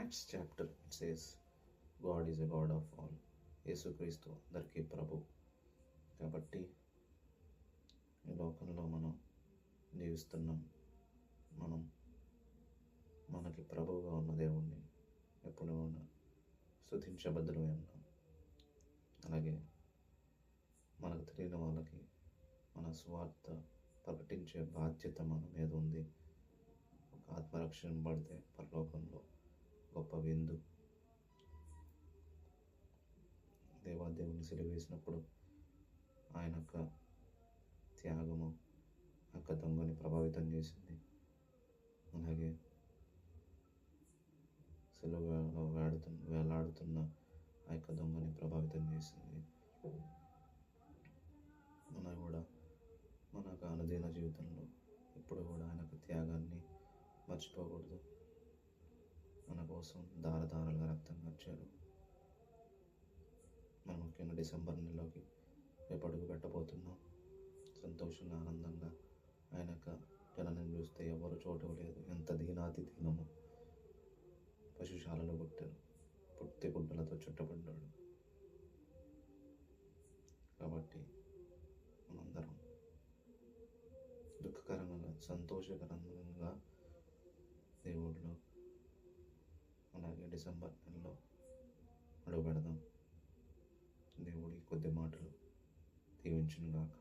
Acts chapter, it says, God is a God of all. యేసుక్రీస్తు అందరికీ ప్రభు. కాబట్టి ఈ లోకంలో మనం జీవిస్తున్నాం. మనకి ప్రభువుగా ఉన్న దేవుణ్ణి ఎప్పుడు స్తుతించబద్దులై ఉన్నాం. అలాగే మనకు తెలియని వాళ్ళకి మన స్వార్థ ప్రకటించే బాధ్యత మన మీద ఉంది. ఒక ఆత్మరక్షణ పడితే పరలోకంలో గొప్ప విందు. దేవాదేవుని సిలువేసినప్పుడు ఆయన యొక్క త్యాగము ఆ యొక్క దొంగని ప్రభావితం చేసింది. అలాగే సిలువలో వేలాడుతున్న ఆ యొక్క దొంగని ప్రభావితం చేసింది. మన కూడా మన యొక్క అనుదిన జీవితంలో ఎప్పుడు కూడా ఆయన యొక్క త్యాగాన్ని మర్చిపోకూడదు. మన కోసం ధారధారలుగా రక్తం కార్చారు. మనం ముఖ్యంగా డిసెంబర్ నెలలోకి రేపు అడుగు పెట్టబోతున్నాం. సంతోషంగా ఆనందంగా ఆయన యొక్క జననం చూస్తే ఎవరు చోటు లేదు. ఎంత దీనాతి దీనము. పశుశాలలో పుట్టారు, పుట్టి గుడ్డలతో చుట్టబడ్డాడు. కాబట్టి మనందరం దుఃఖకరంగా సంతోషకరంగా దేవుడిలో అలాగే డిసెంబర్ నెలలో అడుగు పెడదాం. దేవుడి కొద్ది మాటలు దీవించును గాక.